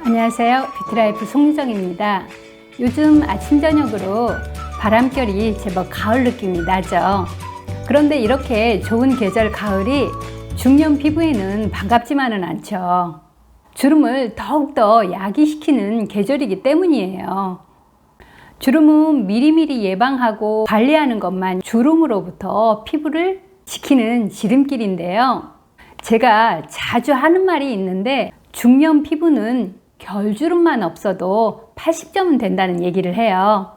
안녕하세요. 뷰티라이프 송유정입니다. 요즘 아침 저녁으로 바람결이 제법 가을 느낌이 나죠. 그런데 이렇게 좋은 계절 가을이 중년 피부에는 반갑지만은 않죠. 주름을 더욱더 야기시키는 계절이기 때문이에요. 주름은 미리미리 예방하고 관리하는 것만 주름으로부터 피부를 지키는 지름길인데요. 제가 자주 하는 말이 있는데 중년 피부는 결주름만 없어도 80점은 된다는 얘기를 해요.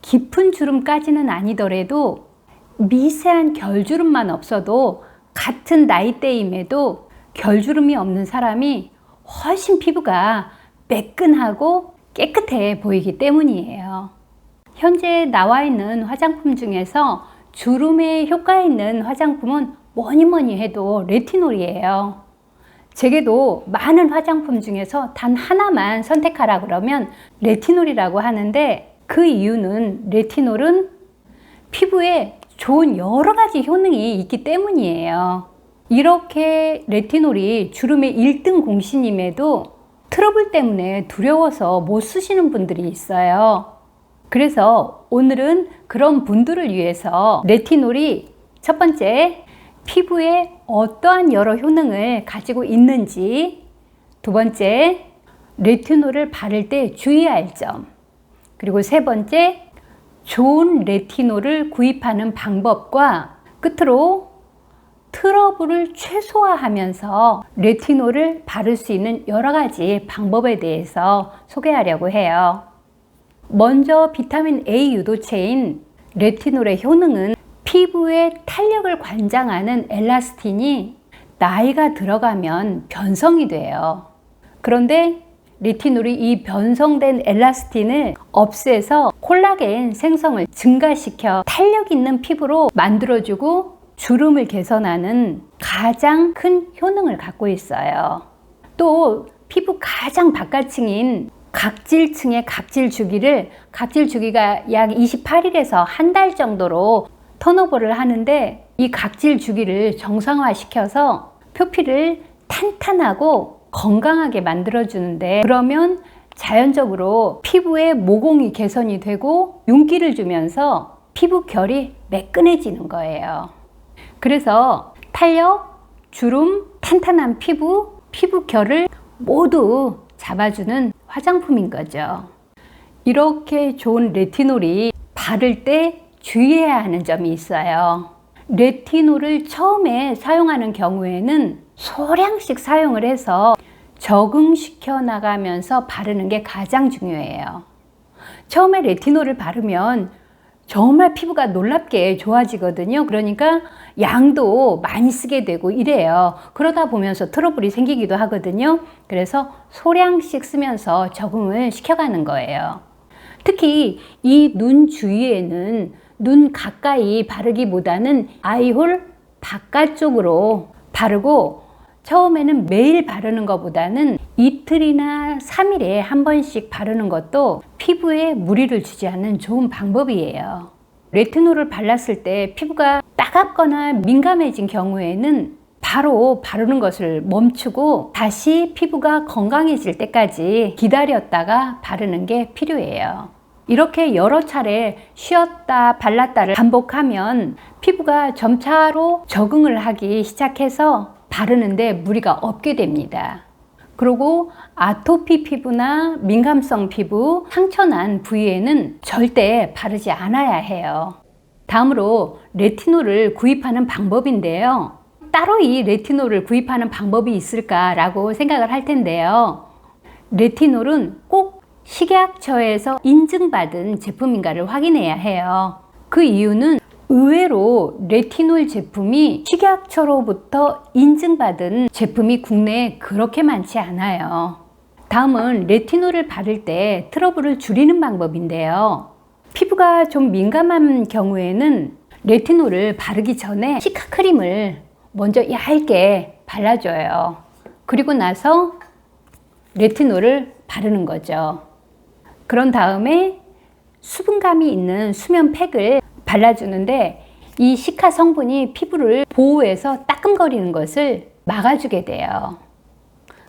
깊은 주름까지는 아니더라도 미세한 결주름만 없어도 같은 나이대임에도 결주름이 없는 사람이 훨씬 피부가 매끈하고 깨끗해 보이기 때문이에요. 현재 나와 있는 화장품 중에서 주름에 효과 있는 화장품은 뭐니 해도 레티놀이에요. 제게도 많은 화장품 중에서 단 하나만 선택하라 그러면 레티놀이라고 하는데, 그 이유는 레티놀은 피부에 좋은 여러 가지 효능이 있기 때문이에요. 이렇게 레티놀이 주름의 1등 공신임에도 트러블 때문에 두려워서 못 쓰시는 분들이 있어요. 그래서 오늘은 그런 분들을 위해서 레티놀이 첫 번째, 피부에 어떠한 여러 효능을 가지고 있는지, 두 번째, 레티놀을 바를 때 주의해야 할 점, 그리고 세 번째, 좋은 레티놀을 구입하는 방법과 끝으로 트러블을 최소화하면서 레티놀을 바를 수 있는 여러 가지 방법에 대해서 소개하려고 해요. 먼저 비타민 A 유도체인 레티놀의 효능은 피부의 탄력을 관장하는 엘라스틴이 나이가 들어가면 변성이 돼요. 그런데 레티놀이 이 변성된 엘라스틴을 없애서 콜라겐 생성을 증가시켜 탄력 있는 피부로 만들어주고 주름을 개선하는 가장 큰 효능을 갖고 있어요. 또 피부 가장 바깥층인 각질층의 각질 주기가 약 28일에서 한 달 정도로 턴오버를 하는데, 이 각질 주기를 정상화시켜서 표피를 탄탄하고 건강하게 만들어주는데, 그러면 자연적으로 피부의 모공이 개선이 되고 윤기를 주면서 피부 결이 매끈해지는 거예요. 그래서 탄력, 주름, 탄탄한 피부 결을 모두 잡아주는 화장품인 거죠. 이렇게 좋은 레티놀이 바를 때 주의해야 하는 점이 있어요. 레티놀을 처음에 사용하는 경우에는 소량씩 사용을 해서 적응시켜 나가면서 바르는 게 가장 중요해요. 처음에 레티놀을 바르면 정말 피부가 놀랍게 좋아지거든요. 그러니까 양도 많이 쓰게 되고 이래요. 그러다 보면서 트러블이 생기기도 하거든요. 그래서 소량씩 쓰면서 적응을 시켜가는 거예요. 특히 이 눈 주위에는 눈 가까이 바르기보다는 아이홀 바깥쪽으로 바르고, 처음에는 매일 바르는 것보다는 이틀이나 3일에 한 번씩 바르는 것도 피부에 무리를 주지 않는 좋은 방법이에요. 레티놀을 발랐을 때 피부가 따갑거나 민감해진 경우에는 바로 바르는 것을 멈추고 다시 피부가 건강해질 때까지 기다렸다가 바르는 게 필요해요. 이렇게 여러 차례 쉬었다 발랐다를 반복하면 피부가 점차로 적응을 하기 시작해서 바르는데 무리가 없게 됩니다. 그리고 아토피 피부나 민감성 피부, 상처난 부위에는 절대 바르지 않아야 해요. 다음으로 레티놀을 구입하는 방법인데요. 따로 이 레티놀을 구입하는 방법이 있을까라고 생각을 할 텐데요. 레티놀은 꼭 식약처에서 인증받은 제품인가를 확인해야 해요. 그 이유는 의외로 레티놀 제품이 식약처로부터 인증받은 제품이 국내에 그렇게 많지 않아요. 다음은 레티놀을 바를 때 트러블을 줄이는 방법인데요. 피부가 좀 민감한 경우에는 레티놀을 바르기 전에 시카크림을 먼저 얇게 발라줘요. 그리고 나서 레티놀을 바르는 거죠. 그런 다음에 수분감이 있는 수면 팩을 발라주는데, 이 시카 성분이 피부를 보호해서 따끔거리는 것을 막아주게 돼요.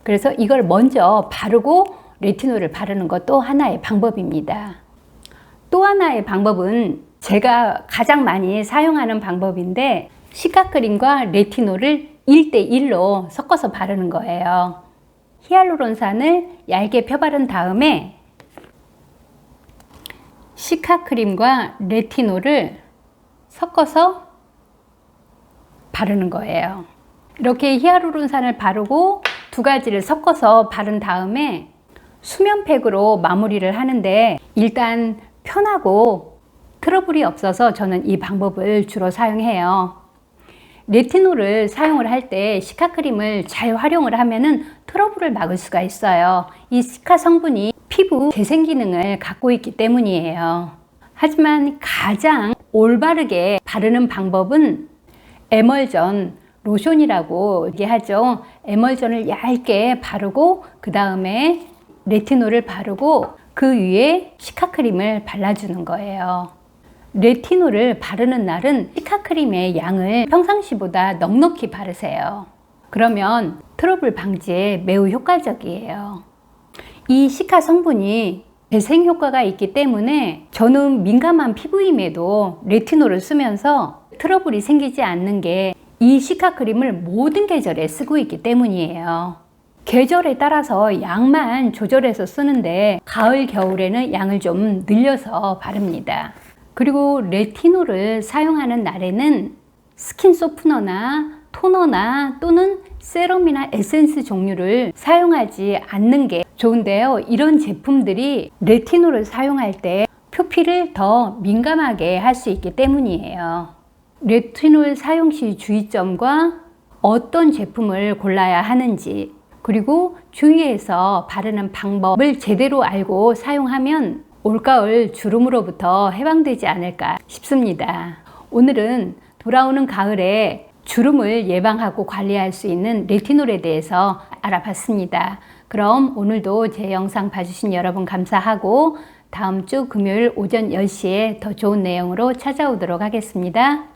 그래서 이걸 먼저 바르고 레티놀을 바르는 것도 하나의 방법입니다. 또 하나의 방법은 제가 가장 많이 사용하는 방법인데, 시카크림과 레티놀을 1대1로 섞어서 바르는 거예요. 히알루론산을 얇게 펴바른 다음에 시카크림과 레티놀을 섞어서 바르는 거예요. 이렇게 히알루론산을 바르고 두 가지를 섞어서 바른 다음에 수면팩으로 마무리를 하는데, 일단 편하고 트러블이 없어서 저는 이 방법을 주로 사용해요. 레티놀을 사용을 할 때 시카크림을 잘 활용을 하면은 트러블을 막을 수가 있어요. 이 시카 성분이 피부 재생 기능을 갖고 있기 때문이에요. 하지만 가장 올바르게 바르는 방법은 에멀전 로션이라고 얘기하죠. 에멀전을 얇게 바르고 그 다음에 레티놀을 바르고 그 위에 시카크림을 발라주는 거예요. 레티놀을 바르는 날은 시카크림의 양을 평상시보다 넉넉히 바르세요. 그러면 트러블 방지에 매우 효과적이에요. 이 시카 성분이 재생 효과가 있기 때문에 저는 민감한 피부임에도 레티놀을 쓰면서 트러블이 생기지 않는 게 이 시카크림을 모든 계절에 쓰고 있기 때문이에요. 계절에 따라서 양만 조절해서 쓰는데 가을, 겨울에는 양을 좀 늘려서 바릅니다. 그리고 레티놀을 사용하는 날에는 스킨 소프너나 토너나 또는 세럼이나 에센스 종류를 사용하지 않는 게 좋은데요. 이런 제품들이 레티놀을 사용할 때 표피를 더 민감하게 할 수 있기 때문이에요. 레티놀 사용 시 주의점과 어떤 제품을 골라야 하는지, 그리고 주위에서 바르는 방법을 제대로 알고 사용하면 올가을 주름으로부터 해방되지 않을까 싶습니다. 오늘은 돌아오는 가을에 주름을 예방하고 관리할 수 있는 레티놀에 대해서 알아봤습니다. 그럼 오늘도 제 영상 봐주신 여러분 감사하고 다음 주 금요일 오전 10시에 더 좋은 내용으로 찾아오도록 하겠습니다.